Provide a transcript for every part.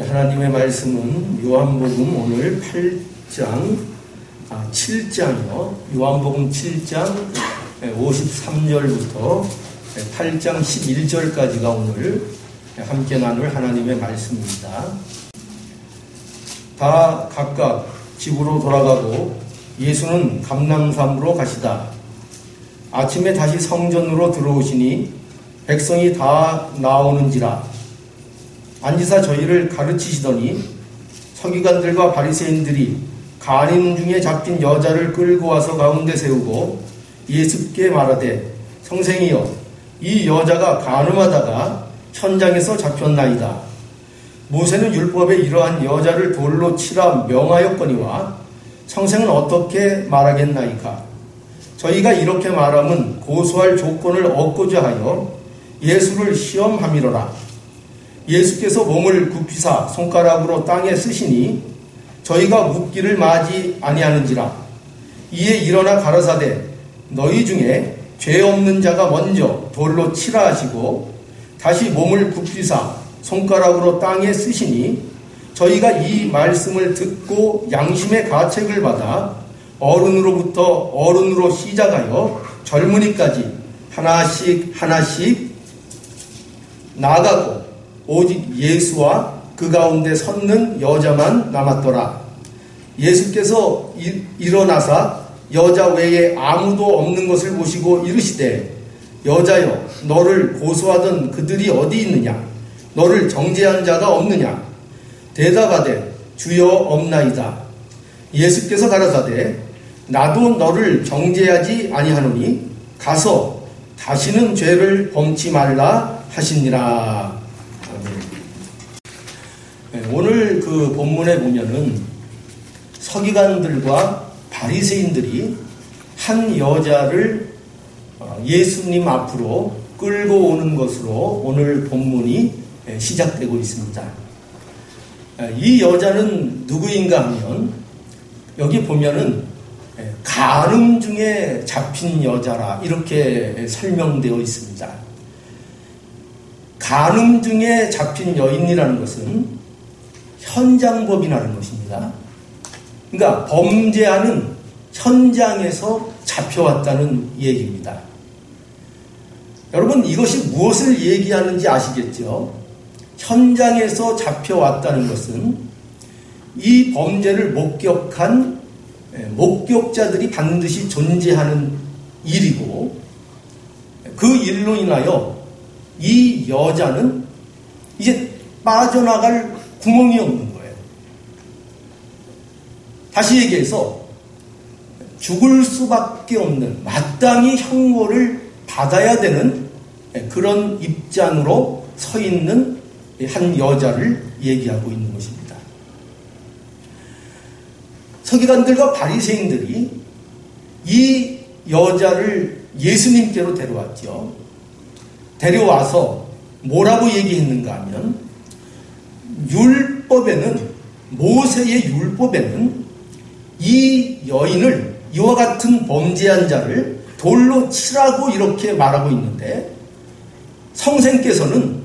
하나님의 말씀은 요한복음 오늘 7장이요. 요한복음 7장 53절부터 8장 11절까지가 오늘 함께 나눌 하나님의 말씀입니다. 다 각각 집으로 돌아가고 예수는 감람산으로 가시다. 아침에 다시 성전으로 들어오시니 백성이 다 나오는지라 앉으사 저희를 가르치시더니 서기관들과 바리새인들이 간인 중에 잡힌 여자를 끌고 와서 가운데 세우고 예수께 말하되 선생이여 이 여자가 간음하다가 현장에서 잡혔나이다. 모세는 율법에 이러한 여자를 돌로 치라 명하였거니와 선생은 어떻게 말하겠나이까. 저희가 이렇게 말하면 고소할 조건을 얻고자 하여 예수를 시험함이로라. 예수께서 몸을 굽히사 손가락으로 땅에 쓰시니 저희가 묻기를 마지 아니하는지라. 이에 일어나 가라사대 너희 중에 죄 없는 자가 먼저 돌로 치라 하시고 다시 몸을 굽히사 손가락으로 땅에 쓰시니 저희가 이 말씀을 듣고 양심의 가책을 받아 어른으로부터 어른으로 시작하여 젊은이까지 하나씩 나가고 오직 예수와 그 가운데 섰는 여자만 남았더라. 예수께서 일어나사 여자 외에 아무도 없는 것을 보시고 이르시되 여자여 너를 고소하던 그들이 어디 있느냐? 너를 정죄한 자가 없느냐? 대답하되 주여 없나이다. 예수께서 가라사대 나도 너를 정죄하지 아니하노니 가서 다시는 죄를 범치 말라 하시니라. 오늘 그 본문에 보면은 서기관들과 바리새인들이 한 여자를 예수님 앞으로 끌고 오는 것으로 오늘 본문이 시작되고 있습니다. 이 여자는 누구인가 하면 여기 보면은 간음 중에 잡힌 여자라 이렇게 설명되어 있습니다. 간음 중에 잡힌 여인이라는 것은 현장법이라는 것입니다. 그러니까 범죄하는 현장에서 잡혀왔다는 얘기입니다. 여러분 이것이 무엇을 얘기하는지 아시겠죠? 현장에서 잡혀왔다는 것은 이 범죄를 목격한 목격자들이 반드시 존재하는 일이고 그 일로 인하여 이 여자는 이제 빠져나갈 구멍이 없는 거예요. 다시 얘기해서 죽을 수밖에 없는 마땅히 형벌을 받아야 되는 그런 입장으로 서 있는 한 여자를 얘기하고 있는 것입니다. 서기관들과 바리새인들이 이 여자를 예수님께로 데려왔죠. 데려와서 뭐라고 얘기했는가 하면 모세의 율법에는 이 여인을 이와 같은 범죄한 자를 돌로 치라고 이렇게 말하고 있는데 성생께서는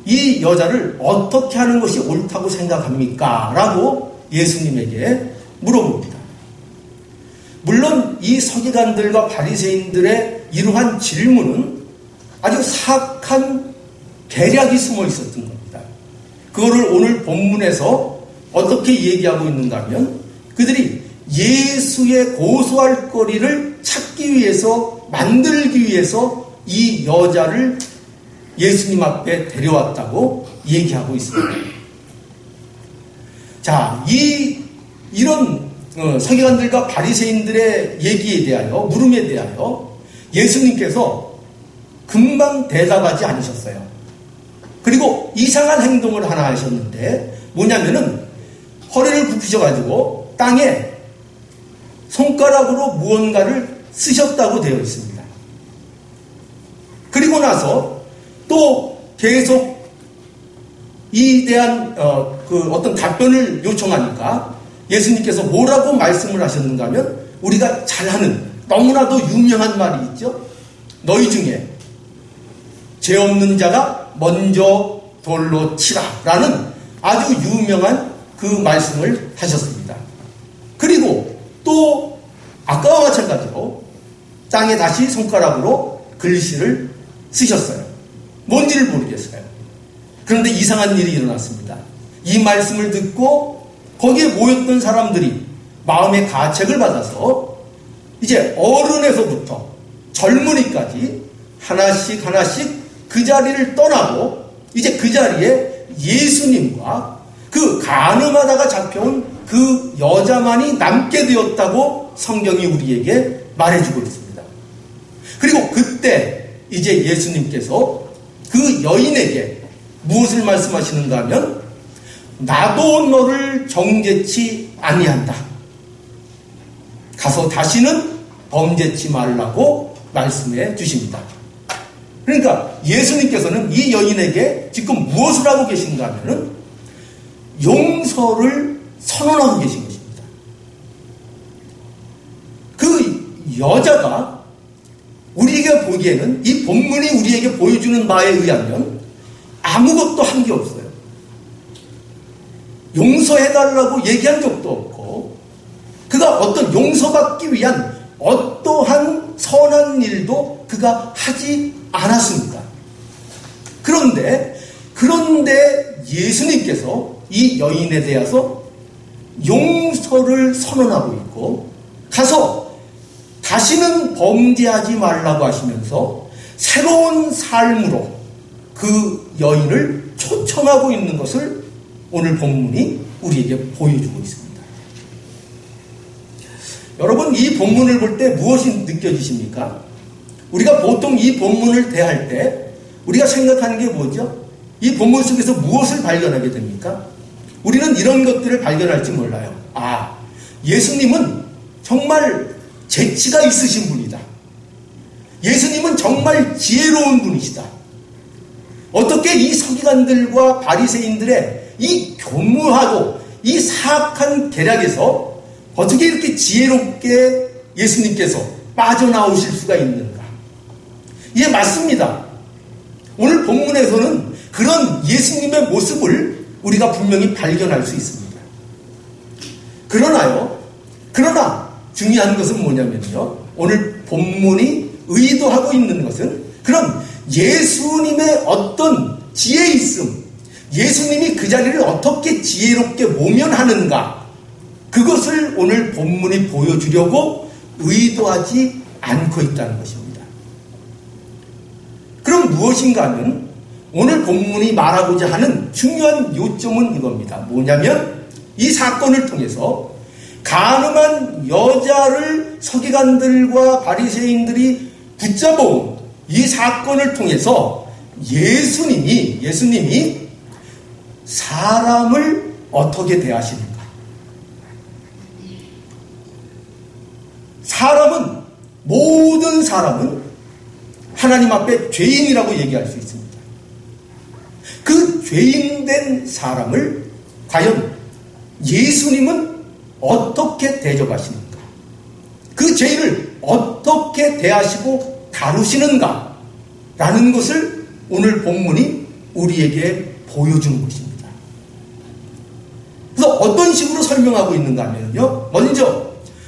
이 여자를 어떻게 하는 것이 옳다고 생각합니까? 라고 예수님에게 물어봅니다. 물론 이 서기관들과 바리새인들의 이러한 질문은 아주 사악한 계략이 숨어 있었던 겁니다. 그거를 오늘 본문에서 어떻게 얘기하고 있는가 하면 그들이 예수의 고소할 거리를 찾기 위해서 만들기 위해서 이 여자를 예수님 앞에 데려왔다고 얘기하고 있습니다. 자, 이런 서기관들과 바리새인들의 얘기에 대하여 물음에 대하여 예수님께서 금방 대답하지 않으셨어요. 그리고 이상한 행동을 하나 하셨는데 뭐냐면은 허리를 굽히셔가지고 땅에 손가락으로 무언가를 쓰셨다고 되어 있습니다. 그리고 나서 또 계속 이에 대한 어떤 답변을 요청하니까 예수님께서 뭐라고 말씀을 하셨는가 하면 우리가 잘 아는 너무나도 유명한 말이 있죠. 너희 중에 죄 없는 자가 먼저 돌로 치라 라는 아주 유명한 그 말씀을 하셨습니다. 그리고 또 아까와 마찬가지로 땅에 다시 손가락으로 글씨를 쓰셨어요. 뭔지를 모르겠어요. 그런데 이상한 일이 일어났습니다. 이 말씀을 듣고 거기에 모였던 사람들이 마음의 가책을 받아서 이제 어른에서부터 젊은이까지 하나씩 그 자리를 떠나고 이제 그 자리에 예수님과 그 간음하다가 잡혀온 그 여자만이 남게 되었다고 성경이 우리에게 말해주고 있습니다. 그리고 그때 이제 예수님께서 그 여인에게 무엇을 말씀하시는가 하면 나도 너를 정죄치 아니한다. 가서 다시는 범죄치 말라고 말씀해 주십니다. 그러니까 예수님께서는 이 여인에게 지금 무엇을 하고 계신가 하면은 용서를 선언하고 계신 것입니다. 그 여자가 우리에게 보기에는 이 본문이 우리에게 보여주는 바에 의하면 아무것도 한 게 없어요. 용서해달라고 얘기한 적도 없고 그가 어떤 용서받기 위한 어떠한 선한 일도 그가 하지 않았습니다. 그런데 예수님께서 이 여인에 대해서 용서를 선언하고 있고 가서 다시는 범죄하지 말라고 하시면서 새로운 삶으로 그 여인을 초청하고 있는 것을 오늘 본문이 우리에게 보여주고 있습니다. 여러분, 이 본문을 볼 때 무엇이 느껴지십니까? 우리가 보통 이 본문을 대할 때 우리가 생각하는 게 뭐죠? 이 본문 속에서 무엇을 발견하게 됩니까? 우리는 이런 것들을 발견할지 몰라요. 아, 예수님은 정말 재치가 있으신 분이다. 예수님은 정말 지혜로운 분이시다. 어떻게 이 서기관들과 바리새인들의 이 교묘하고 이 사악한 계략에서 어떻게 이렇게 지혜롭게 예수님께서 빠져나오실 수가 있는가? 예, 맞습니다. 오늘 본문에서는 그런 예수님의 모습을 우리가 분명히 발견할 수 있습니다. 그러나 중요한 것은 뭐냐면요. 오늘 본문이 의도하고 있는 것은 그런 예수님의 어떤 지혜 있음, 예수님이 그 자리를 어떻게 지혜롭게 모면하는가, 그것을 오늘 본문이 보여주려고 의도하지 않고 있다는 것입니다. 그럼 무엇인가 하면 오늘 본문이 말하고자 하는 중요한 요점은 이겁니다. 뭐냐면 이 사건을 통해서 간음한 여자를 서기관들과 바리새인들이 붙잡아온 이 사건을 통해서 예수님이 사람을 어떻게 대하시는가? 모든 사람은 하나님 앞에 죄인이라고 얘기할 수 있습니다. 그 죄인된 사람을 과연 예수님은 어떻게 대접하시는가? 그 죄인을 어떻게 대하시고 다루시는가? 라는 것을 오늘 본문이 우리에게 보여주는 것입니다. 그래서 어떤 식으로 설명하고 있는가 하면요. 먼저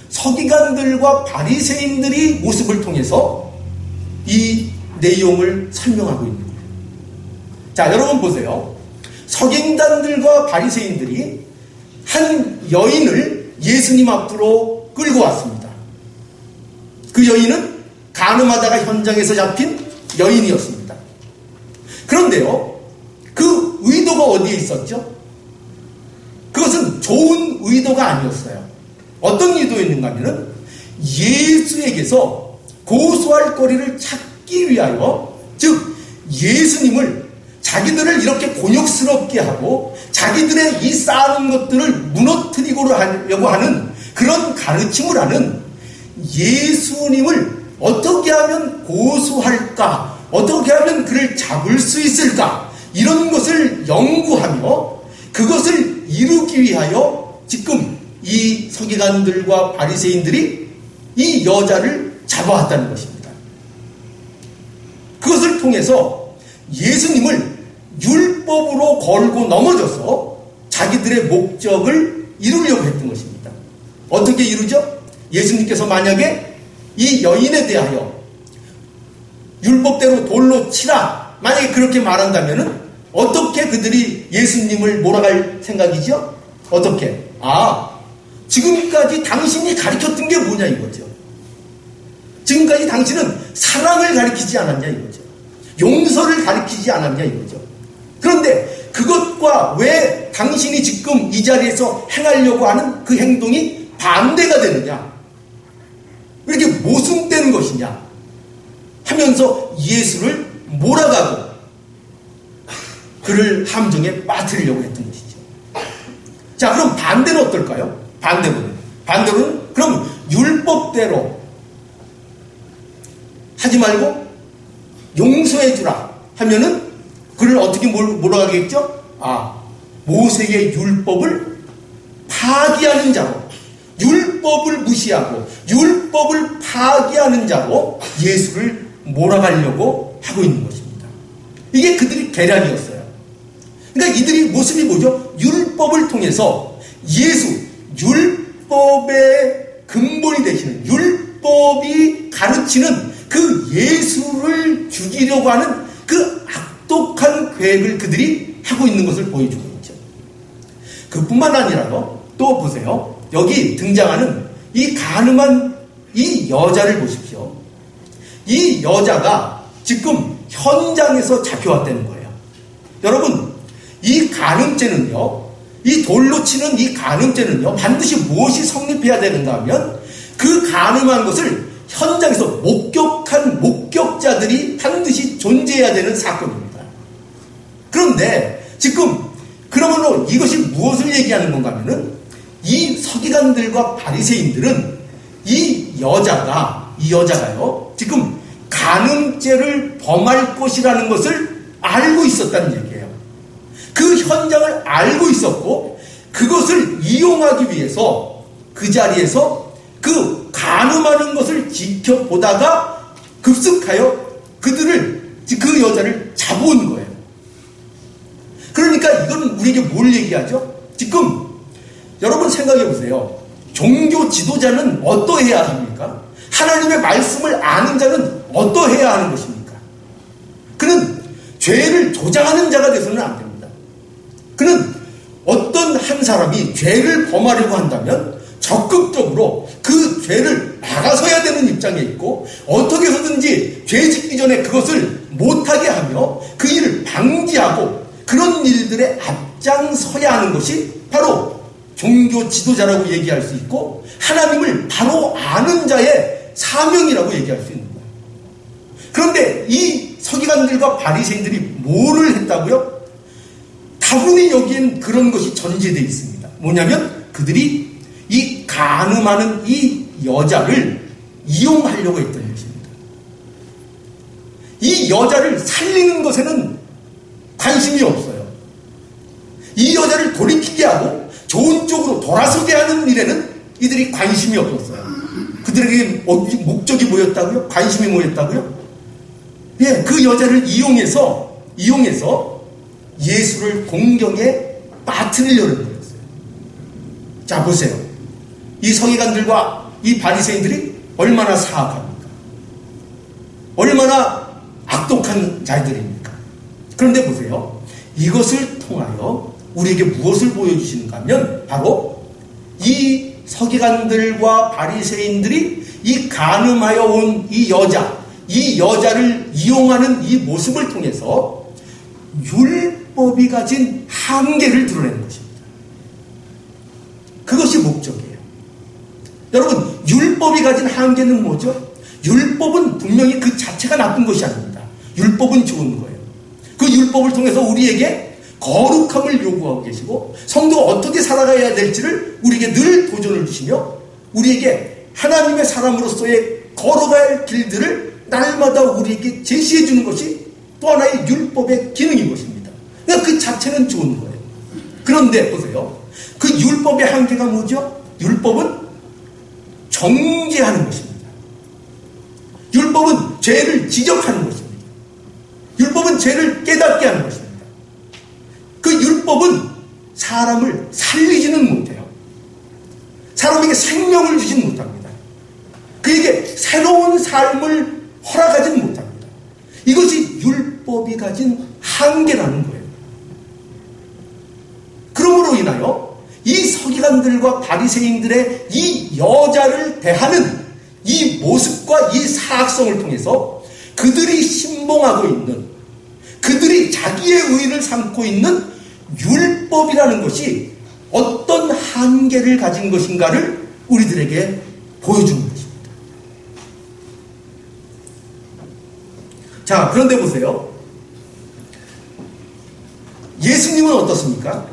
서기관들과 바리새인들이 모습을 통해서 이 내용을 설명하고 있는 거예요. 자, 여러분 보세요. 서기관들과 바리새인들이 한 여인을 예수님 앞으로 끌고 왔습니다. 그 여인은 간음하다가 현장에서 잡힌 여인이었습니다. 그런데요, 그 의도가 어디에 있었죠? 그것은 좋은 의도가 아니었어요. 어떤 의도였는가 하면은 예수에게서 고소할 거리를 찾기 위하여, 즉 예수님을 자기들을 이렇게 곤욕스럽게 하고 자기들의 이 쌓은 것들을 무너뜨리고 하려고 하는 그런 가르침을 하는 예수님을 어떻게 하면 고소할까, 어떻게 하면 그를 잡을 수 있을까, 이런 것을 연구하며 그것을 이루기 위하여 지금 이 서기관들과 바리새인들이 이 여자를 잡아왔다는 것입니다. 그것을 통해서 예수님을 율법으로 걸고 넘어져서 자기들의 목적을 이루려고 했던 것입니다. 어떻게 이루죠? 예수님께서 만약에 이 여인에 대하여 율법대로 돌로 치라, 만약에 그렇게 말한다면은 어떻게 그들이 예수님을 몰아갈 생각이죠? 어떻게? 지금까지 당신이 가르쳤던 게 뭐냐 이거죠. 지금까지 당신은 사랑을 가르치지 않았냐 이거죠. 용서를 가르치지 않았냐 이거죠. 그런데 그것과 왜 당신이 지금 이 자리에서 행하려고 하는 그 행동이 반대가 되느냐, 왜 이렇게 모순되는 것이냐 하면서 예수를 몰아가고 그를 함정에 빠뜨리려고 했던 것이죠. 자, 그럼 반대는 어떨까요? 반대로는 그럼 율법대로 하지 말고 용서해주라 하면은 그를 어떻게 몰아가겠죠? 모세의 율법을 파기하는 자로, 율법을 무시하고 율법을 파기하는 자로 예수를 몰아가려고 하고 있는 것입니다. 이게 그들의 계략이었어요. 그러니까 이들이 모습이 뭐죠? 율법을 통해서 율법의 근본이 되시는, 율법이 가르치는 그 예수를 죽이려고 하는 그 악독한 계획을 그들이 하고 있는 것을 보여주고 있죠. 그뿐만 아니라요, 또 보세요. 여기 등장하는 이 가늠한 이 여자를 보십시오. 이 여자가 지금 현장에서 잡혀왔다는 거예요. 여러분, 이 간음죄는요, 이 돌로 치는 이 간음죄는요, 반드시 무엇이 성립해야 되는가 하면 그 간음한 것을 현장에서 목격한 목격자들이 반드시 존재해야 되는 사건입니다. 그런데 지금 그러므로 이것이 무엇을 얘기하는 건가 하면은 이 서기관들과 바리새인들은 이 여자가요 지금 간음죄를 범할 것이라는 것을 알고 있었다는 얘기예요. 그 현장을 알고 있었고 그것을 이용하기 위해서 그 자리에서 그 간음하는 것을 지켜보다가 급습하여 그 여자를 잡아온 거예요. 그러니까 이건 우리에게 뭘 얘기하죠? 지금 여러분 생각해 보세요. 종교 지도자는 어떠해야 합니까? 하나님의 말씀을 아는 자는 어떠해야 하는 것입니까? 그는 죄를 조장하는 자가 돼서는 안 됩니다. 그는 어떤 한 사람이 죄를 범하려고 한다면 적극적으로 그 죄를 막아서야 되는 입장에 있고 어떻게 해서든지 죄 짓기 전에 그것을 못하게 하며 그 일을 방지하고 그런 일들에 앞장서야 하는 것이 바로 종교 지도자라고 얘기할 수 있고 하나님을 바로 아는 자의 사명이라고 얘기할 수 있는 거예요. 그런데 이 서기관들과 바리새인들이 뭐를 했다고요? 다분히 여기엔 그런 것이 전제되어 있습니다. 뭐냐면 그들이 이 간음하는 이 여자를 이용하려고 했던 것입니다. 이 여자를 살리는 것에는 관심이 없어요. 이 여자를 돌이키게 하고 좋은 쪽으로 돌아서게 하는 일에는 이들이 관심이 없었어요. 그들에게 목적이 뭐였다고요? 관심이 뭐였다고요? 예, 그 여자를 이용해서 예수를 공경에 빠뜨리려는 거였어요. 자, 보세요. 이 서기관들과 이 바리새인들이 얼마나 사악합니까? 얼마나 악독한 자들입니까? 그런데 보세요. 이것을 통하여 우리에게 무엇을 보여주시는가 하면 바로 이 서기관들과 바리새인들이 이 간음하여 온 이 여자를 이용하는 이 모습을 통해서 율법이 가진 한계를 드러내는 것입니다. 그것이 목적이에요. 여러분, 율법이 가진 한계는 뭐죠? 율법은 분명히 그 자체가 나쁜 것이 아닙니다. 율법은 좋은 거예요. 그 율법을 통해서 우리에게 거룩함을 요구하고 계시고 성도가 어떻게 살아가야 될지를 우리에게 늘 도전을 주시며 우리에게 하나님의 사람으로서의 걸어갈 길들을 날마다 우리에게 제시해 주는 것이 또 하나의 율법의 기능인 것입니다. 그러니까 그 자체는 좋은 거예요. 그런데 보세요. 그 율법의 한계가 뭐죠? 율법은 정죄하는 것입니다. 율법은 죄를 지적하는 것입니다. 율법은 죄를 깨닫게 하는 것입니다. 그 율법은 사람을 살리지는 못해요. 사람에게 생명을 주진 못합니다. 그에게 새로운 삶을 허락하지는 못합니다. 이것이 율법이 가진 한계라는 거예요. 그러므로 인하여 이 서기관들과 바리새인들의 이 여자를 대하는 이 모습과 이 사악성을 통해서 그들이 신봉하고 있는, 그들이 자기의 의를 삼고 있는 율법이라는 것이 어떤 한계를 가진 것인가를 우리들에게 보여주는 것입니다. 자, 그런데 보세요. 예수님은 어떻습니까?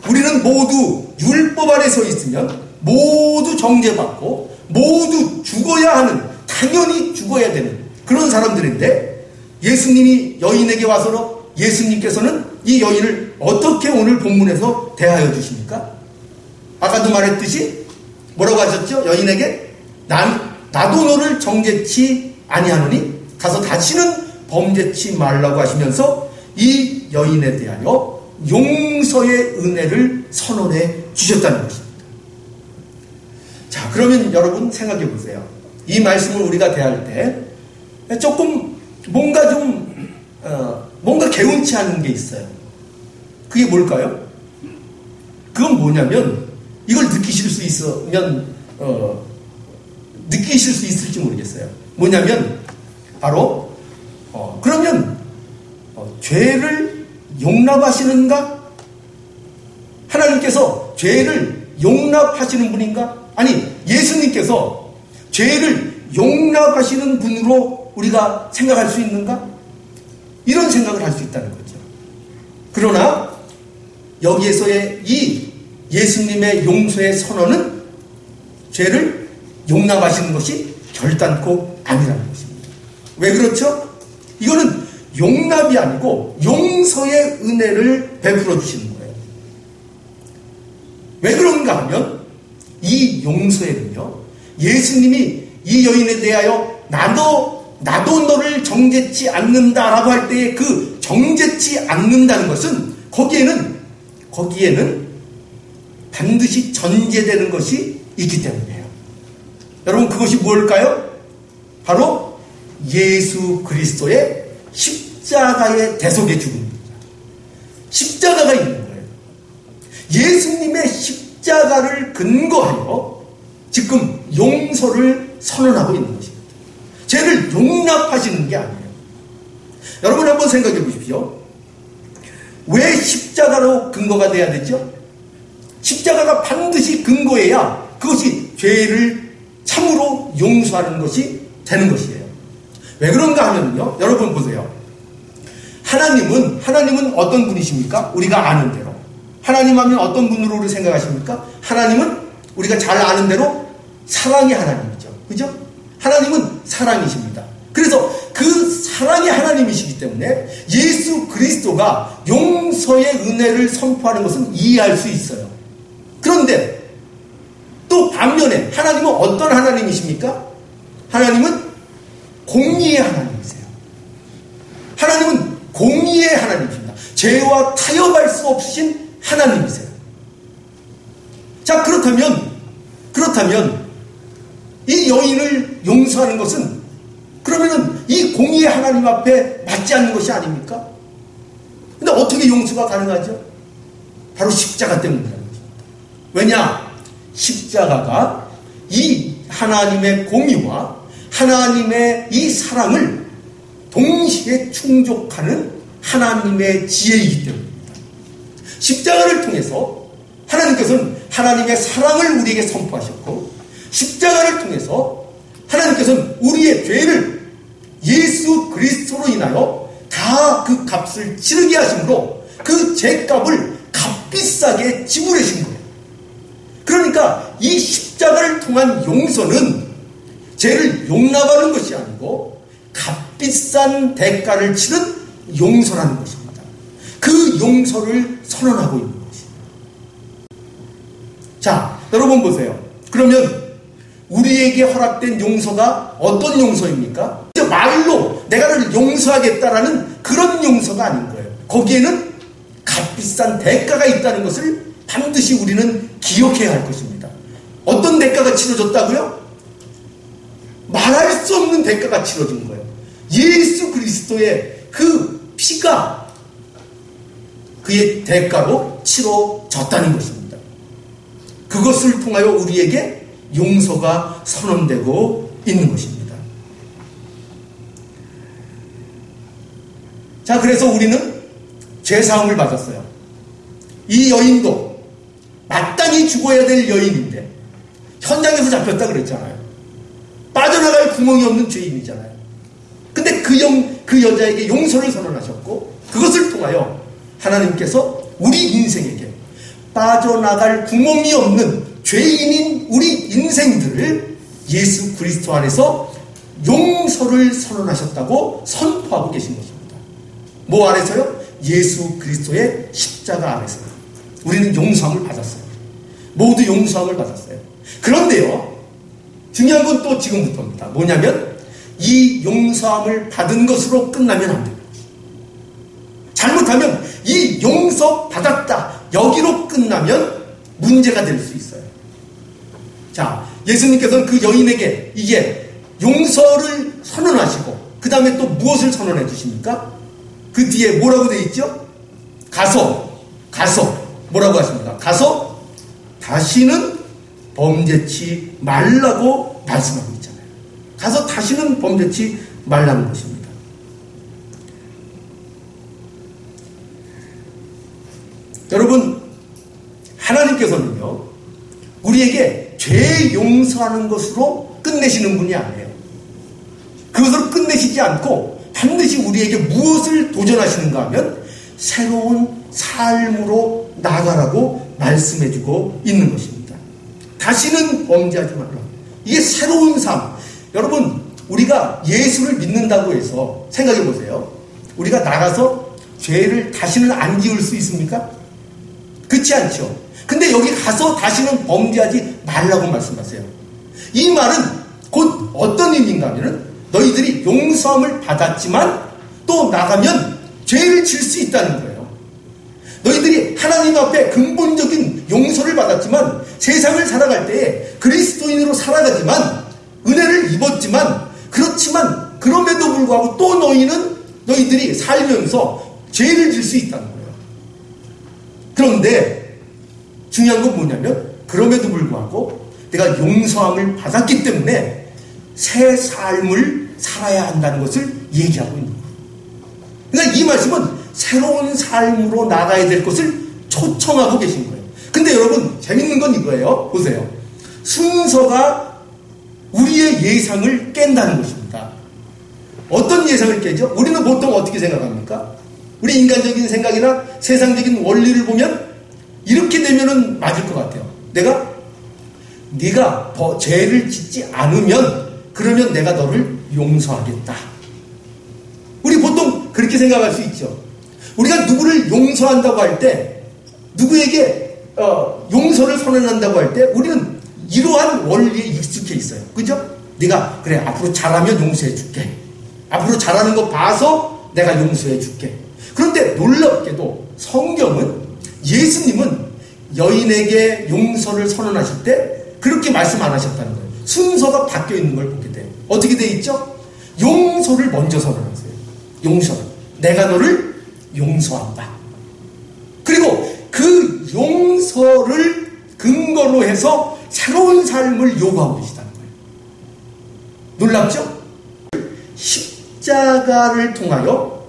우리는 모두 율법 아래 서 있으면 모두 정죄받고 모두 죽어야 하는, 당연히 죽어야 되는 그런 사람들인데, 예수님이 여인에게 와서 예수님께서는 이 여인을 어떻게 오늘 본문에서 대하여 주십니까? 아까도 말했듯이 뭐라고 하셨죠? 여인에게 나도 너를 정죄치 아니하노니 가서 다시는 범죄치 말라고 하시면서 이 여인에 대하여 용서의 은혜를 선언해 주셨다는 것입니다. 자, 그러면 여러분 생각해 보세요. 이 말씀을 우리가 대할 때 조금 뭔가 개운치 않은 게 있어요. 그게 뭘까요? 그건 뭐냐면, 이걸 느끼실 수 있을지 모르겠어요. 뭐냐면 바로 그러면 죄를 용납하시는가? 하나님께서 죄를 용납하시는 분인가? 아니, 예수님께서 죄를 용납하시는 분으로 우리가 생각할 수 있는가? 이런 생각을 할 수 있다는 거죠. 그러나 여기에서의 이 예수님의 용서의 선언은 죄를 용납하시는 것이 결단코 아니라는 것입니다. 왜 그렇죠? 이거는 용납이 아니고 용서의 은혜를 베풀어 주시는 거예요. 왜 그런가 하면 이 용서에는요, 예수님이 이 여인에 대하여 나도 너를 정죄치 않는다라고 할 때의 그 정죄치 않는다는 것은 거기에는 반드시 전제되는 것이 있기 때문이에요. 여러분, 그것이 뭘까요? 바로 예수 그리스도의 십자가의 대속의 죽음입니다. 십자가가 있는 거예요. 예수님의 십자가를 근거하여 지금 용서를 선언하고 있는 것입니다. 죄를 용납하시는 게 아니에요. 여러분 한번 생각해 보십시오. 왜 십자가로 근거가 돼야 되죠? 십자가가 반드시 근거해야 그것이 죄를 참으로 용서하는 것이 되는 것이에요. 왜 그런가 하면요, 여러분 보세요. 하나님은 어떤 분이십니까? 우리가 아는 대로. 하나님 하면 어떤 분으로 우리 생각하십니까? 하나님은 우리가 잘 아는 대로 사랑의 하나님이죠. 그죠? 하나님은 사랑이십니다. 그래서 그 사랑의 하나님이시기 때문에 예수 그리스도가 용서의 은혜를 선포하는 것은 이해할 수 있어요. 그런데 또 반면에 하나님은 어떤 하나님이십니까? 하나님은 공의의 하나님이세요. 하나님은 공의의 하나님이십니다. 죄와 타협할 수 없으신 하나님이세요. 자, 그렇다면 이 여인을 용서하는 것은 그러면은 이 공의의 하나님 앞에 맞지 않는 것이 아닙니까? 근데 어떻게 용서가 가능하죠? 바로 십자가 때문이라는 것입니다. 왜냐? 십자가가 이 하나님의 공의와 하나님의 이 사랑을 동시에 충족하는 하나님의 지혜이기 때문입니다. 십자가를 통해서 하나님께서는 하나님의 사랑을 우리에게 선포하셨고, 십자가를 통해서 하나님께서는 우리의 죄를 예수 그리스도로 인하여 다 그 값을 치르게 하심으로 그 죄값을 값비싸게 지불하신 거예요. 그러니까 이 십자가를 통한 용서는 죄를 용납하는 것이 아니고 값비싼 대가를 치른 용서라는 것입니다. 그 용서를 선언하고 있는 것입니다. 자, 여러분 보세요. 그러면 우리에게 허락된 용서가 어떤 용서입니까? 말로 내가 너를 용서하겠다라는 그런 용서가 아닌 거예요. 거기에는 값비싼 대가가 있다는 것을 반드시 우리는 기억해야 할 것입니다. 어떤 대가가 치러졌다고요? 말할 수 없는 대가가 치러진 거예요. 예수 그리스도의 그 피가 그의 대가로 치러졌다는 것입니다. 그것을 통하여 우리에게 용서가 선언되고 있는 것입니다. 자, 그래서 우리는 죄사함을 받았어요. 이 여인도 마땅히 죽어야 될 여인인데 현장에서 잡혔다 그랬잖아요. 빠져나갈 구멍이 없는 죄인이잖아요. 근데 그 여자에게 용서를 선언하셨고 그것을 통하여 하나님께서 우리 인생에게 빠져나갈 구멍이 없는 죄인인 우리 인생들을 예수 그리스도 안에서 용서를 선언하셨다고 선포하고 계신 것입니다. 뭐 안에서요? 예수 그리스도의 십자가 안에서요. 우리는 용서함을 받았어요. 모두 용서함을 받았어요. 그런데요, 중요한 건 또 지금부터입니다. 뭐냐면 이 용서함을 받은 것으로 끝나면 안 됩니다. 잘못하면 이 용서 받았다 여기로 끝나면 문제가 될 수 있어요. 자, 예수님께서는 그 여인에게 이게 용서를 선언하시고 그 다음에 또 무엇을 선언해 주십니까? 그 뒤에 뭐라고 되어 있죠? 가서 뭐라고 하십니까? 가서 다시는 범죄치 말라고 말씀하고 있잖아요. 가서 다시는 범죄치 말라는 것입니다. 여러분, 하나님께서는요, 우리에게 죄 용서하는 것으로 끝내시는 분이 아니에요. 그것으로 끝내시지 않고 반드시 우리에게 무엇을 도전하시는가 하면 새로운 삶으로 나가라고 말씀해주고 있는 것입니다. 다시는 범죄하지 말라. 이게 새로운 삶. 여러분, 우리가 예수를 믿는다고 해서 생각해 보세요. 우리가 나가서 죄를 다시는 안 지을 수 있습니까? 그렇지 않죠. 근데 여기 가서 다시는 범죄하지 말라고 말씀하세요. 이 말은 곧 어떤 의미인가 하면은 너희들이 용서함을 받았지만 또 나가면 죄를 질 수 있다는 거예요. 너희들이 하나님 앞에 근본적인 용서를 받았지만 세상을 살아갈 때에 그리스도인으로 살아가지만 은혜를 입었지만 그렇지만 그럼에도 불구하고 또 너희들이 살면서 죄를 질 수 있다는 거예요. 그런데 중요한 건 뭐냐면 그럼에도 불구하고 내가 용서함을 받았기 때문에 새 삶을 살아야 한다는 것을 얘기하고 있는 거예요. 그러니까 이 말씀은 새로운 삶으로 나가야 될 것을 초청하고 계신 거예요. 근데 여러분, 재밌는 건 이거예요. 보세요. 순서가 우리의 예상을 깬다는 것입니다. 어떤 예상을 깨죠? 우리는 보통 어떻게 생각합니까? 우리 인간적인 생각이나 세상적인 원리를 보면 이렇게 되면은 맞을 것 같아요. 네가 죄를 짓지 않으면 그러면 내가 너를 용서하겠다. 우리 보통 그렇게 생각할 수 있죠. 우리가 누구를 용서한다고 할 때, 누구에게 용서를 선언한다고 할 때 우리는 이러한 원리에 익숙해 있어요. 그죠? 네가 그래 앞으로 잘하면 용서해 줄게. 앞으로 잘하는 거 봐서 내가 용서해 줄게. 그런데 놀랍게도 성경은, 예수님은 여인에게 용서를 선언하실 때 그렇게 말씀 안 하셨다는 거예요. 순서가 바뀌어 있는 걸 보게 돼요. 어떻게 돼 있죠? 용서를 먼저 선언하세요. 용서를. 내가 너를 용서한다. 그리고 그 용서를 근거로 해서 새로운 삶을 요구하고 계시다는 거예요. 놀랍죠? 십자가를 통하여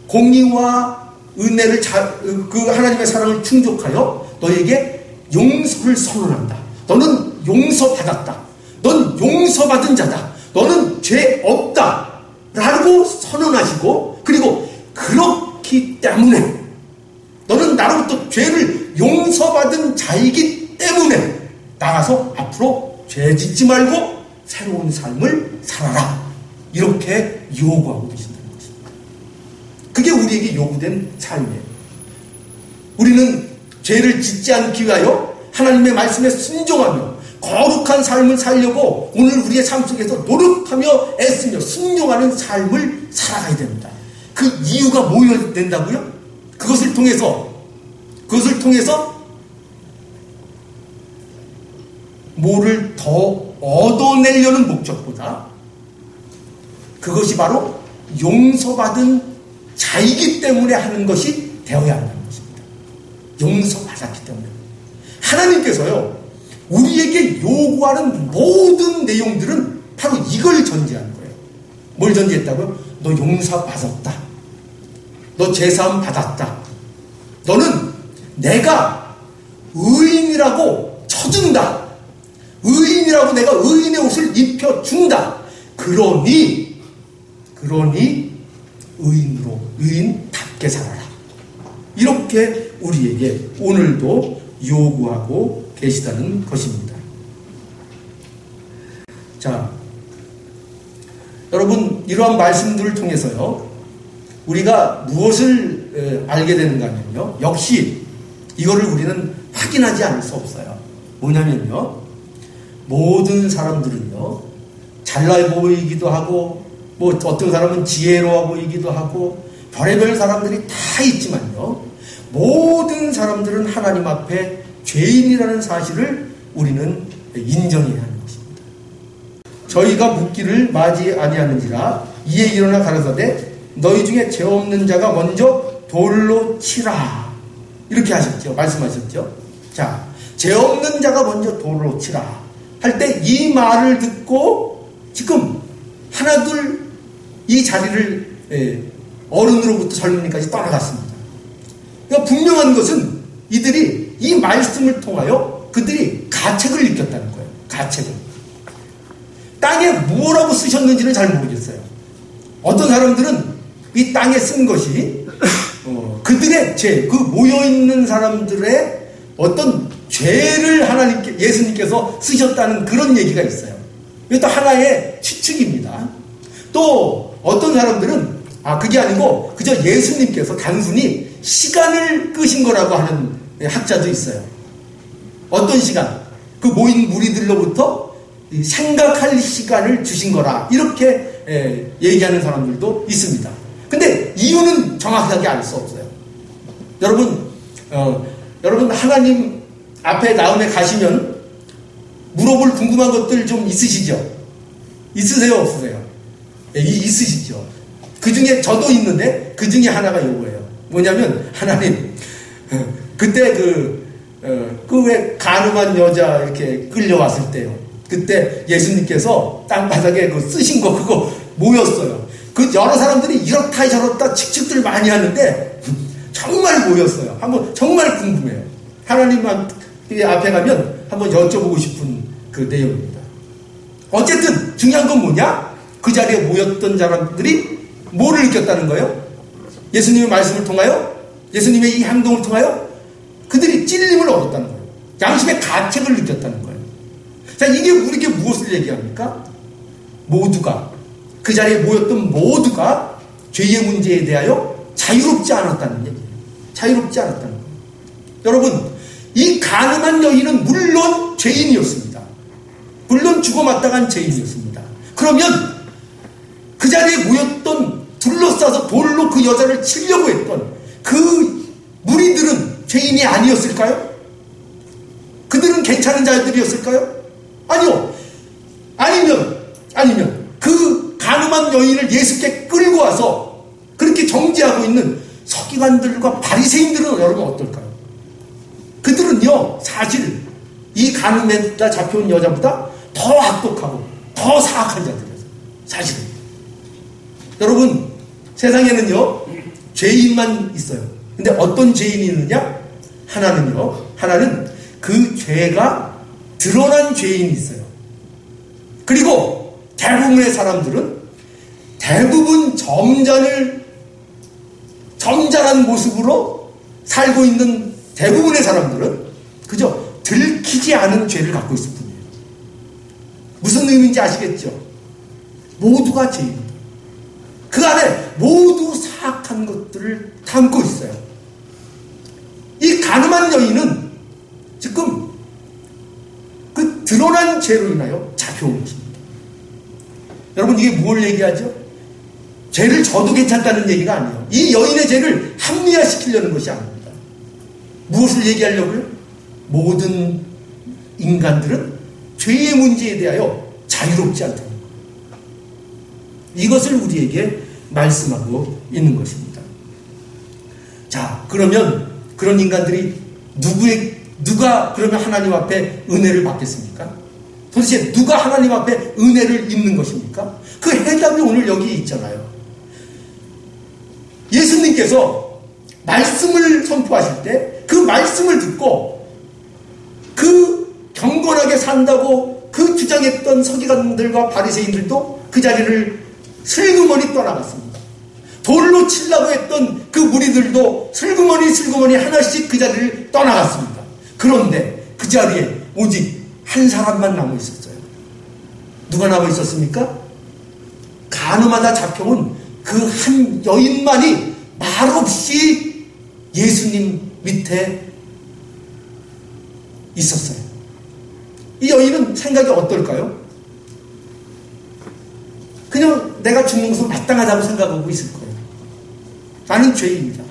공의와 은혜를 그 하나님의 사랑을 충족하여 너에게 용서를 선언한다. 너는 용서받았다. 넌 용서받은 자다. 너는 죄 없다. 라고 선언하시고, 그리고 그렇기 때문에 너는 나로부터 죄를 용서받은 자이기 때문에 나가서 앞으로 죄 짓지 말고 새로운 삶을 살아라. 이렇게 요구하고 계신다는 것입니다. 그게 우리에게 요구된 삶이에요. 우리는 죄를 짓지 않기 위하여 하나님의 말씀에 순종하며 거룩한 삶을 살려고 오늘 우리의 삶 속에서 노력하며 애쓰며 순종하는 삶을 살아가야 됩니다. 그 이유가 뭐여야 된다고요? 그것을 통해서 뭐를 더 얻어내려는 목적보다 그것이 바로 용서받은 자이기 때문에 하는 것이 되어야 한다는 것입니다. 용서받았기 때문에. 하나님께서요, 우리에게 요구하는 모든 내용들은 바로 이걸 전제하는 거예요. 뭘 전제했다고요? 너 용서받았다. 너 제사함 받았다. 너는 내가 의인이라고 쳐준다. 의인이라고 내가 의인의 옷을 입혀준다. 그러니 의인답게 살아라. 이렇게 우리에게 오늘도 요구하고 계시다는 것입니다. 자, 여러분, 이러한 말씀들을 통해서요, 우리가 무엇을 알게 되는가 하면요, 역시 이거를 우리는 확인하지 않을 수 없어요. 뭐냐면요, 모든 사람들은요, 잘나 보이기도 하고, 뭐 어떤 사람은 지혜로워 보이기도 하고, 별의별 사람들이 다 있지만요, 모든 사람들은 하나님 앞에 죄인이라는 사실을 우리는 인정해야 하는 것입니다. 저희가 묻기를 맞이 아니하는지라 이에 일어나 가라사대 너희 중에 죄 없는 자가 먼저 돌로 치라. 이렇게 하셨죠. 말씀하셨죠. 자, 죄 없는 자가 먼저 돌로 치라 할 때 이 말을 듣고 지금 하나둘 이 자리를 어른으로부터 젊은이까지 떠나갔습니다. 그러니까 분명한 것은 이들이 이 말씀을 통하여 그들이 가책을 느꼈다는 거예요. 가책을. 땅에 뭐라고 쓰셨는지는 잘 모르겠어요. 어떤 사람들은 이 땅에 쓴 것이 그들의 죄, 그 모여있는 사람들의 어떤 죄를 하나님께, 예수님께서 쓰셨다는 그런 얘기가 있어요. 이것도 하나의 추측입니다. 또 어떤 사람들은 그게 아니고 그저 예수님께서 단순히 시간을 끄신 거라고 하는 학자도 있어요. 어떤 시간? 그 모인 무리들로부터 생각할 시간을 주신 거라, 이렇게 얘기하는 사람들도 있습니다. 근데 이유는 정확하게 알 수 없어요. 여러분 하나님 앞에 다음에 가시면 물어볼 궁금한 것들 좀 있으시죠? 있으세요? 없으세요? 있으시죠? 그 중에 저도 있는데 그 중에 하나가 요거예요. 뭐냐면, 하나님, 그때 그 왜 가늠한 여자 이렇게 끌려왔을 때요. 그때 예수님께서 땅바닥에 그 쓰신 거 그거 뭐였어요? 그 여러 사람들이 이렇다 저렇다 칙칙들 많이 하는데 정말 뭐였어요? 한번 정말 궁금해요. 하나님 앞에 가면 한번 여쭤보고 싶은 그 내용입니다. 어쨌든 중요한 건 뭐냐? 그 자리에 모였던 사람들이 뭐를 느꼈다는 거예요? 예수님의 말씀을 통하여, 예수님의 이 행동을 통하여 그들이 찔림을 얻었다는 거예요. 양심의 가책을 느꼈다는 거예요. 자, 이게 우리에게 무엇을 얘기합니까? 모두가, 그 자리에 모였던 모두가 죄의 문제에 대하여 자유롭지 않았다는 얘기예요. 자유롭지 않았다는 거예요. 여러분, 이 가늠한 여인은 물론 죄인이었습니다. 물론 죽어마땅한 죄인이었습니다. 그러면 그 자리에 모였던, 둘러싸서 돌로 그 여자를 치려고 했던 그 무리들은 죄인이 아니었을까요? 그들은 괜찮은 자들이었을까요? 아니요. 아니면 그 가늠한 여인을 예수께 끌고 와서 그렇게 정죄하고 있는 서기관들과 바리새인들은 여러분 어떨까요? 그들은요, 사실 이 가늠에다 잡혀온 여자보다 더 악독하고 더 사악한 자들이었어요. 사실은. 여러분, 세상에는요, 죄인만 있어요. 근데 어떤 죄인이 있느냐? 하나는 그 죄가 드러난 죄인이 있어요. 그리고 대부분의 사람들은, 대부분 점잖은 모습으로 살고 있는 대부분의 사람들은 그저 들키지 않은 죄를 갖고 있을 뿐이에요. 무슨 의미인지 아시겠죠? 모두가 죄인입니다. 그 안에 모두 사악한 것들을 담고 있어요. 이 가늠한 여인은 지금 그 드러난 죄로 인하여 잡혀온 것입니다. 여러분, 이게 뭘 얘기하죠? 죄를 져도 괜찮다는 얘기가 아니에요. 이 여인의 죄를 합리화시키려는 것이 아닙니다. 무엇을 얘기하려고요? 모든 인간들은 죄의 문제에 대하여 자유롭지 않다. 이것을 우리에게 말씀하고 있는 것입니다. 자, 그러면 그런 인간들이 누가 그러면 하나님 앞에 은혜를 받겠습니까? 도대체 누가 하나님 앞에 은혜를 입는 것입니까? 그 해답이 오늘 여기 있잖아요. 예수님께서 말씀을 선포하실 때 그 말씀을 듣고 그 경건하게 산다고 그 주장했던 서기관들과 바리새인들도 그 자리를 슬그머니 떠나갔습니다. 돌로 치려고 했던 그 무리들도 슬그머니 하나씩 그 자리를 떠나갔습니다. 그런데 그 자리에 오직 한 사람만 남아 있었어요. 누가 남아 있었습니까? 간음하다 잡혀온 그 한 여인만이 말없이 예수님 밑에 있었어요. 이 여인은 생각이 어떨까요? 그냥 내가 죽는 것은 마땅하다고 생각하고 있을 거예요. 나는 죄인이다.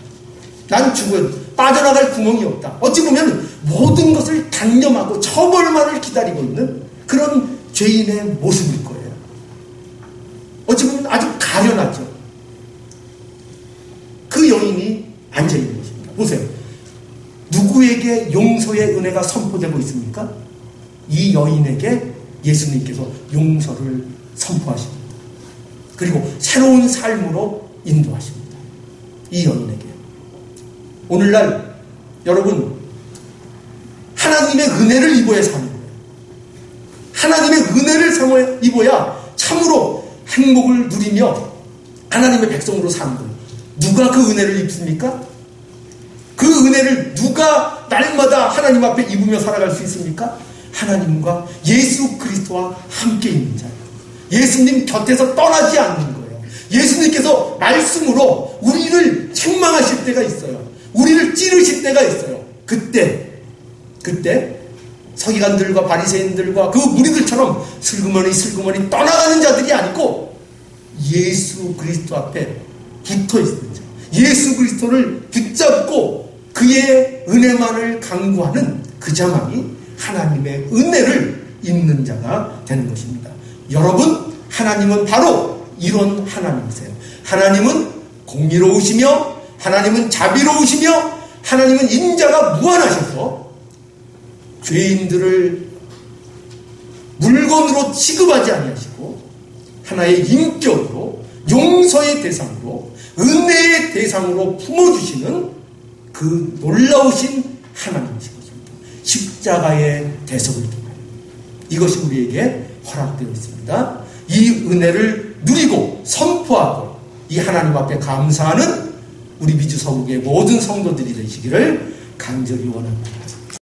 난 죽어야 빠져나갈 구멍이 없다. 어찌 보면 모든 것을 단념하고 처벌만을 기다리고 있는 그런 죄인의 모습일 거예요. 어찌 보면 아주 가련하죠. 그 여인이 앉아있는 것입니다. 보세요. 누구에게 용서의 은혜가 선포되고 있습니까? 이 여인에게 예수님께서 용서를 선포하십니다. 그리고 새로운 삶으로 인도하십니다. 이 여인에게. 오늘날 여러분, 하나님의 은혜를 입어야 사는 거예요. 하나님의 은혜를 입어야 참으로 행복을 누리며 하나님의 백성으로 사는 거예요. 누가 그 은혜를 입습니까? 그 은혜를 누가 날마다 하나님 앞에 입으며 살아갈 수 있습니까? 하나님과 예수 그리스도와 함께 있는 자예요. 예수님 곁에서 떠나지 않는 거예요. 예수님께서 말씀으로 우리를 책망하실 때가 있어요. 우리를 찌르실 때가 있어요. 그때 서기관들과 바리새인들과 그 무리들처럼 슬그머니 떠나가는 자들이 아니고 예수 그리스도 앞에 붙어 있는 자, 예수 그리스도를 붙잡고 그의 은혜만을 강구하는 그 자만이 하나님의 은혜를 입는 자가 되는 것입니다. 여러분, 하나님은 바로 이런 하나님이세요. 하나님은 공의로우시며 하나님은 자비로우시며 하나님은 인자가 무한하셔서 죄인들을 물건으로 취급하지 아니하시고 하나의 인격으로 용서의 대상으로 은혜의 대상으로 품어주시는 그 놀라우신 하나님이신 것입니다. 십자가의 대속을 통하여 이것이 우리에게 허락되어 있습니다. 이 은혜를 누리고 선포하고 이 하나님 앞에 감사하는 우리 미주 서구의 모든 성도들이 되시기를 간절히 원합니다.